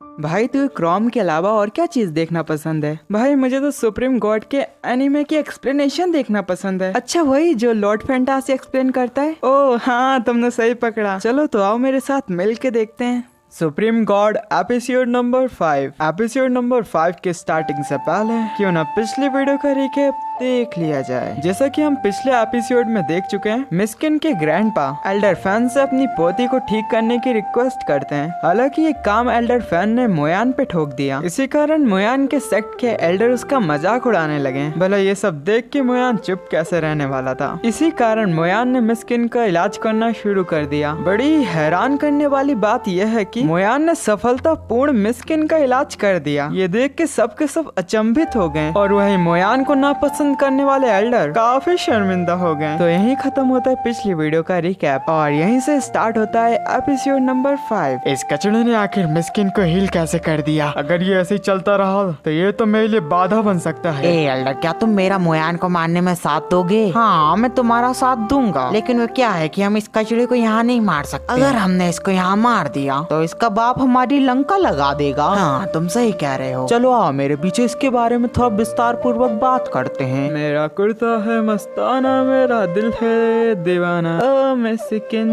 भाई तुझे क्रोम के अलावा और क्या चीज देखना पसंद है? भाई मुझे तो सुप्रीम गॉड के एनिमे की एक्सप्लेनेशन देखना पसंद है। अच्छा वही जो लॉर्ड फैंटासी एक्सप्लेन करता है? ओह हाँ, तुमने सही पकड़ा। चलो तो आओ मेरे साथ मिल के देखते हैं। Supreme God episode number 5। Episode number 5 के स्टार्टिंग से पहले क्यों ना पिछली वीडियो का रिकैप देख लिया जाए। जैसा कि हम पिछले एपिसोड में देख चुके हैं, मिस्किन के ग्रैंडपा एल्डर फैन से अपनी पोती को ठीक करने की रिक्वेस्ट करते हैं। हालांकि ये काम एल्डर फैन ने मोयान पे ठोक दिया। इसी कारण मोयान के सेक्ट के एल्डर उसका मजाक उड़ाने लगे। भला ये सब देख के मोयान चुप कैसे रहने वाला था। इसी कारण मोयान ने मिस्किन का इलाज करना शुरू कर दिया। बड़ी हैरान करने वाली बात यह है कि मोयान ने सफलतापूर्ण मिस्किन का इलाज कर दिया। ये देख के सबके सब अचंभित हो गए और वही मोयान को नापसंद करने वाले एल्डर काफी शर्मिंदा हो गए। तो यही खत्म होता है पिछली वीडियो का रिकैप और यहीं से स्टार्ट होता है एपिसोड नंबर 5। इस कचड़े ने आखिर मिस्किन को हील कैसे कर दिया? अगर ये ऐसे ही चलता रहा तो ये तो मेरे लिए बाधा बन सकता है। ए एल्डर, क्या तुम मेरा मोयान को मारने में साथ दोगे? हाँ, मैं तुम्हारा साथ दूंगा, लेकिन वो क्या है कि हम इस कचड़े को यहाँ नहीं मार सकते। अगर हमने इसको यहाँ मार दिया तो इसका बाप हमारी लंका लगा देगा। हाँ, तुम सही कह रहे हो। चलो आओ मेरे पीछे इसके बारे में थोड़ा विस्तार पूर्वक बात करते हैं। मेरा कुर्ता है मस्ताना, मेरा दिल है दीवाना, ओ मिस्किन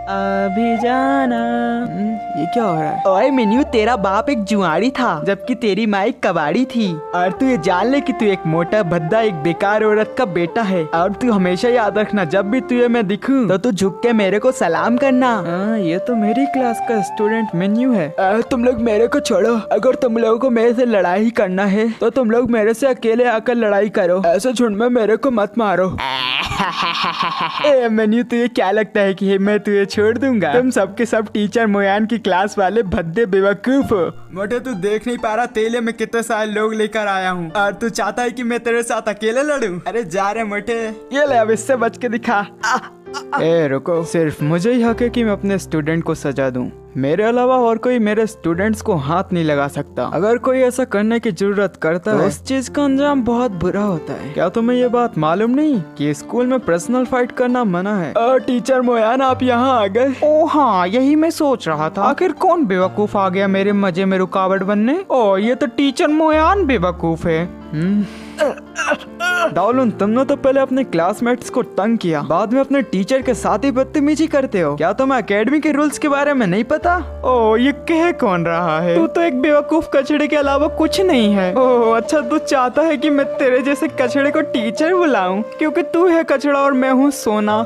अभी जाना। ये क्या हो रहा है? ओए मिन्यू, तेरा बाप एक जुआरी था जबकि तेरी माँ एक कबाड़ी थी। और तू ये जान ले कि तू एक मोटा भद्दा एक बेकार औरत का बेटा है। और तू हमेशा याद रखना, जब भी तुझे मैं दिखूं तो तू झुक के मेरे को सलाम करना। ये तो मेरी क्लास का स्टूडेंट मिन्यू है। तुम लोग मेरे को छोड़ो। अगर तुम लोगों को मेरे से लड़ाई करना है तो तुम लोग मेरे से अकेले आकर लड़ाई करो। ऐसे झुंड में मेरे को मत मारो। ए मेन्यू, तुझे क्या लगता है कि मैं तुझे छोड़ दूंगा? तुम सबके सब टीचर मोयान की क्लास वाले भद्दे बेवकूफ हो। मोटे, तू देख नहीं पा रहा तेले में कितने सारे लोग लेकर आया हूँ और तू चाहता है कि मैं तेरे साथ अकेले लड़ूं? अरे जा रहे मोटे, ये ले अब इससे बच के दिखा। ए रुको, सिर्फ मुझे ही हक है कि मैं अपने स्टूडेंट को सजा दूं। मेरे अलावा और कोई मेरे स्टूडेंट्स को हाथ नहीं लगा सकता। अगर कोई ऐसा करने की जरूरत करता है तो उस चीज का अंजाम बहुत बुरा होता है। क्या तुम्हें ये बात मालूम नहीं कि स्कूल में पर्सनल फाइट करना मना है? टीचर मोयान, आप यहाँ आ गए? ओ हाँ, यही मैं सोच रहा था। आखिर कौन बेवकूफ आ गया मेरे मजे में रुकावट बनने? ओ, ये तो टीचर मोयान बेवकूफ है। डाउलन, तुमने तो पहले अपने क्लासमेट्स को तंग किया, बाद में अपने टीचर के साथ ही बदतमीजी करते हो। क्या तुम्हें एकेडमी के रूल्स के बारे में नहीं पता? ओह, ये कह कौन रहा है? तू तो एक बेवकूफ कचड़े के अलावा कुछ नहीं है। ओह अच्छा, तू चाहता है कि मैं तेरे जैसे कचड़े को टीचर बुलाऊं क्योंकि तू है कचड़ा और मैं हूँ सोना।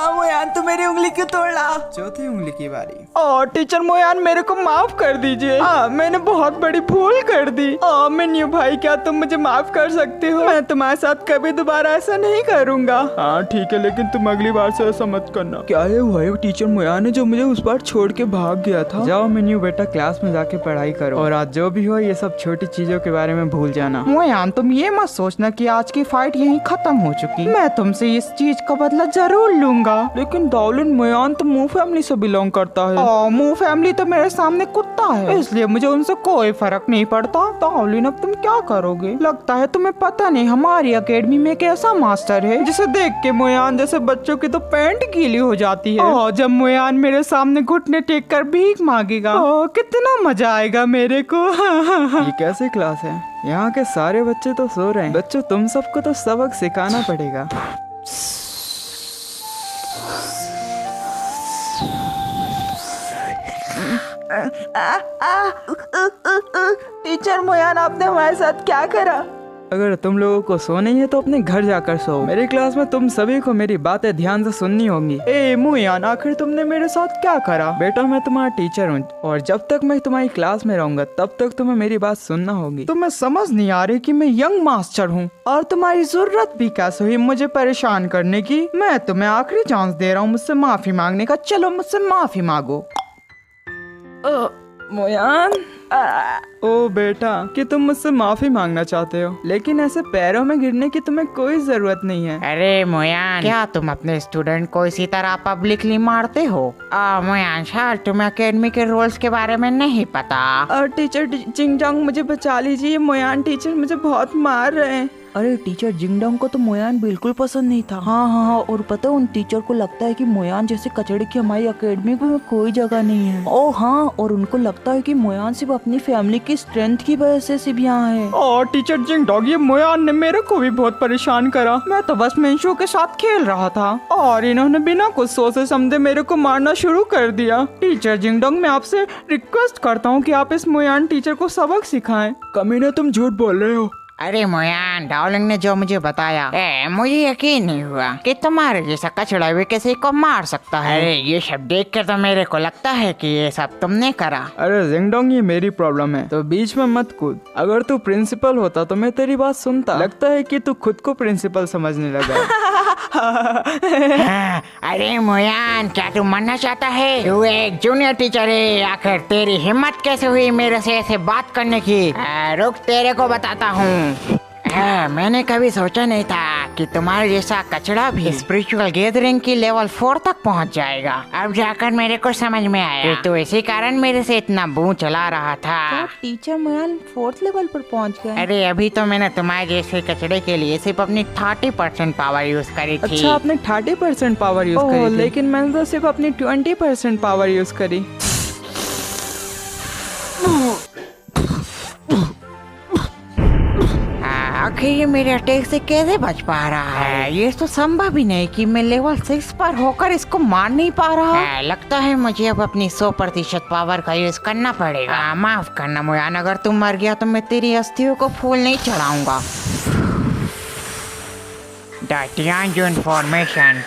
मोयान, तू मेरी उंगली क्यों तोड़ा? चौथी उंगली की बारी। टीचर मोयान, मेरे को माफ कर दीजिए। मैंने बहुत बड़ी भूल कर दी। मिन्यू भाई, क्या तुम मुझे माफ कर सकते हो? मैं तुम्हारे साथ कभी दोबारा ऐसा नहीं करूँगा। हाँ ठीक है, लेकिन तुम अगली बार से ऐसा मत करना। क्या है हुआ है टीचर मोयान ने जो मुझे उस बार छोड़ के भाग गया था? जाओ मिन्यू बेटा, क्लास में जाके पढ़ाई करो और आज जो भी हो ये सब छोटी चीजों के बारे में भूल जाना। मोयान, तुम ये मत सोचना कि आज की फाइट यहीं खत्म हो चुकी। मैं तुमसे इस चीज का बदला जरूर लूंगा। लेकिन डाउलन, मोयान तो मूव फैमिली से बिलोंग करता है। मूव फैमिली तो मेरे सामने कुत्ता है, इसलिए मुझे उनसे कोई फर्क नहीं पड़ता। डाउलन, अब तुम क्या करोगे? लगता है तुम्हें पता नहीं हमारी एकेडमी में एक ऐसा मास्टर है जिसे देख के मोयान जैसे बच्चों की तो पैंट गीली हो जाती है। जब मोयान मेरे सामने घुटने टेक कर भीख मांगेगा, कितना मजा आएगा मेरे को। ये कैसी क्लास है? यहाँ के सारे बच्चे तो सो रहे हैं। बच्चों, तुम सबको तो सबक सिखाना पड़ेगा। टीचर मोयान, आपने हमारे साथ क्या करा? अगर तुम लोगों को सोना ही है तो अपने घर जाकर सो। मेरी क्लास में तुम सभी को मेरी बातें ध्यान से सुननी होंगी। ए मोयान, आखिर तुमने मेरे साथ क्या करा? बेटा, मैं तुम्हारा टीचर हूँ और जब तक मैं तुम्हारी क्लास में रहूंगा तब तक तुम्हें मेरी बात सुनना होगी। तुम्हें समझ नहीं आ रही कि मैं यंग मास्टर हूँ और तुम्हारी जरूरत भी कैसे हुई मुझे परेशान करने की? मैं तुम्हें आखिरी चांस दे रहा हूँ मुझसे माफी मांगने का। चलो मुझसे माफी मांगो। मोयान, ओ बेटा, कि तुम मुझसे माफी मांगना चाहते हो, लेकिन ऐसे पैरों में गिरने की तुम्हें कोई जरूरत नहीं है। अरे मोयान, क्या तुम अपने स्टूडेंट को इसी तरह पब्लिकली मारते हो? मोयान सर, तुम्हें एकेडमी के रूल्स के बारे में नहीं पता। टीचर चिंगजांग, मुझे बचा लीजिए। मोयान टीचर मुझे बहुत मार रहे हैं। अरे टीचर जिंगडोंग को तो मोयान बिल्कुल पसंद नहीं था। हाँ हाँ हाँ, और पता है उन टीचर को लगता है कि मोयान जैसे कचड़े की हमारी एकेडमी में कोई जगह नहीं है। ओ हाँ, और उनको लगता है कि मोयान सिर्फ अपनी फैमिली की स्ट्रेंथ की वजह से सिर्फ यहाँ है। और टीचर जिंगडोंग, ये मोयान ने मेरे को भी बहुत परेशान करा। मैं तो बस मेंशू के साथ खेल रहा था और इन्होंने बिना कुछ सोचे समझे मेरे को मारना शुरू कर दिया। टीचर जिंगडोंग, मैं आपसे रिक्वेस्ट करता हूँ कि आप इस मोयान टीचर को सबक सिखाएं। कमीना, तुम झूठ बोल रहे हो। अरे मोयान, डार्लिंग ने जो मुझे बताया, मुझे यकीन नहीं हुआ कि तुम्हारे जैसा कचड़ा भी किसी को मार सकता है। अरे ये सब देख कर तो मेरे को लगता है कि ये सब तुमने करा। अरे जिंगडोंग, ये मेरी प्रॉब्लम है तो बीच में मत कूद। अगर तू प्रिंसिपल होता तो मैं तेरी बात सुनता। लगता है कि तू खुद को प्रिंसिपल समझने लगा। हाँ, अरे मोयान, क्या तू मरना चाहता है? तू एक जूनियर टीचर है, आखिर तेरी हिम्मत कैसे हुई मेरे से ऐसे बात करने की? रुक, तेरे को बताता हूँ। मैंने कभी सोचा नहीं था कि तुम्हारे जैसा कचड़ा भी स्पिरिचुअल गैदरिंग की लेवल 4 तक पहुंच जाएगा। अब जाकर मेरे को समझ में आया तो इसी कारण मेरे से इतना बू चला रहा था। टीचर मोयान 4th लेवल पर पहुंच गए। अरे अभी तो मैंने तुम्हारे जैसे कचड़े के लिए सिर्फ अपनी 30% पावर यूज करी थी। अच्छा, आपने 30% पावर यूज करी थी? लेकिन मैंने तो सिर्फ अपनी 20% पावर यूज करी। आखिर ये मेरे अटैक से कैसे बच पा रहा है? ये तो संभव ही नहीं कि मैं लेवल 6 पर होकर इसको मार नहीं पा रहा। लगता है मुझे अब अपनी 100% पावर का यूज करना पड़ेगा। माफ करना मोयान, अगर तुम मर गया तो मैं तेरी अस्थियों को फूल नहीं चढ़ाऊंगा। The formation.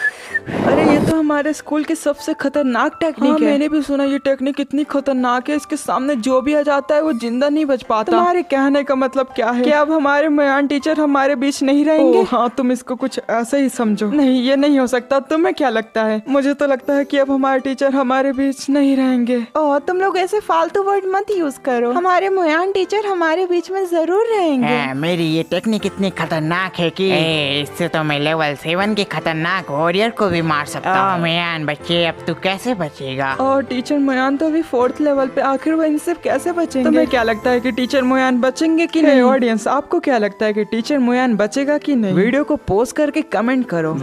अरे ये तो हमारे स्कूल की सबसे खतरनाक टेक्निक है। मैंने भी सुना ये टेक्निक इतनी खतरनाक है, इसके सामने जो भी आ जाता है वो जिंदा नहीं बच पाता। तुम्हारे कहने का मतलब क्या है? क्या अब हमारे मोयान टीचर हमारे बीच नहीं रहेंगे? हाँ, तुम इसको कुछ ऐसे ही समझो। नहीं, ये नहीं हो सकता। तुम्हें क्या लगता है? मुझे तो लगता है कि अब हमारे टीचर हमारे बीच नहीं रहेंगे। तुम लोग ऐसे फालतू वर्ड मत यूज करो। हमारे मोयान टीचर हमारे बीच में जरूर रहेंगे। मेरी ये टेक्निक इतनी खतरनाक है कि इससे तो मैं लेवल 7 के खतरनाक वॉरियर को भी मार सकता हूँ। मोयान बच्चे, अब तू कैसे बचेगा? और टीचर मोयान तो अभी 4th लेवल पे, आखिर वो इनसे कैसे बचेंगे? तुम्हें क्या लगता है कि टीचर मोयान बचेंगे कि नहीं? ऑडियंस, आपको क्या लगता है कि टीचर मोयान बचेगा कि नहीं? वीडियो को पोस्ट करके कमेंट करो।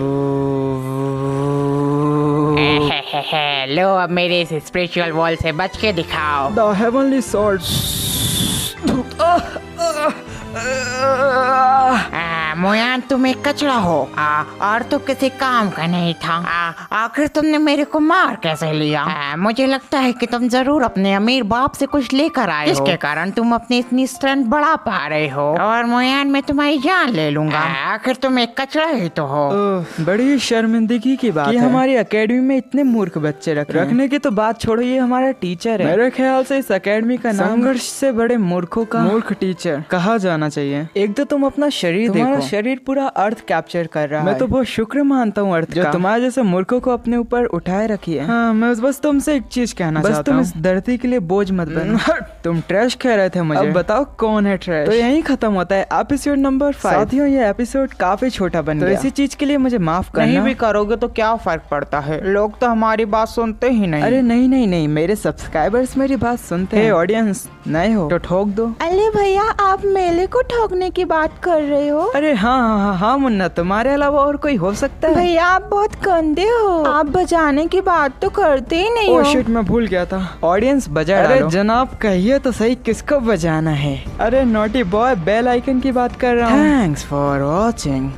लो, अब मेरे इस स्पिरिचुअल वॉल से बच के दिखाओ। The heavenly sword. मोयान, तुम एक कचरा हो और तो किसी काम का नहीं था। आखिर तुमने मेरे को मार कैसे लिया? मुझे लगता है कि तुम जरूर अपने अमीर बाप से कुछ लेकर आए हो, जिसके कारण तुम अपनी इतनी स्ट्रेंथ बढ़ा पा रहे हो। और मोयान, मैं तुम्हारी जान ले लूंगा। आखिर तुम एक कचरा ही तो हो। बड़ी शर्मिंदगी की बात है। हमारी एकेडमी में इतने मूर्ख बच्चे रखने की तो बात छोड़ो, ये हमारा टीचर है। मेरे ख्याल से इस एकेडमी का नाम संघर्ष से बड़े मूर्खों का मूर्ख टीचर कहा जाना चाहिए। एक तो तुम अपना शरीर देखो, शरीर पूरा अर्थ कैप्चर कर रहा है। मैं तो बहुत शुक्र मानता हूँ अर्थ जो तुम्हारे जैसे मूर्खों को अपने ऊपर उठाए रखी है। हाँ, मैं बस तुमसे एक चीज कहना चाहता हूँ, तुम इस धरती के लिए बोझ मत बनो। तुम ट्रैश कह रहे थे मुझे, अब बताओ कौन है ट्रैश? तो यही खत्म होता है एपिसोड नंबर 5। साथियों, ये एपिसोड काफी छोटा बन गया, तो इसी चीज के लिए मुझे माफ करना। नहीं भी करोगे तो क्या फर्क पड़ता है, लोग तो हमारी बात सुनते ही नहीं। अरे नहीं नहीं नहीं, मेरे सब्सक्राइबर्स मेरी बात सुनते हैं। ऑडियंस नए हो तो ठोक दो। अरे भैया, आप मेले को ठोकने की बात कर रहे हो? अरे हाँ हाँ हाँ हाँ मुन्ना, तुम्हारे अलावा और कोई हो सकता है? भैया, आप बहुत गंदे हो, आप बजाने की बात तो करते ही नहीं हो। शिट, मैं भूल गया था। ऑडियंस बजा डालो। अरे जनाब, कहिए तो सही किसको बजाना है? अरे नोटी बॉय, बेल आइकन की बात कर रहा हूँ। Thanks for watching.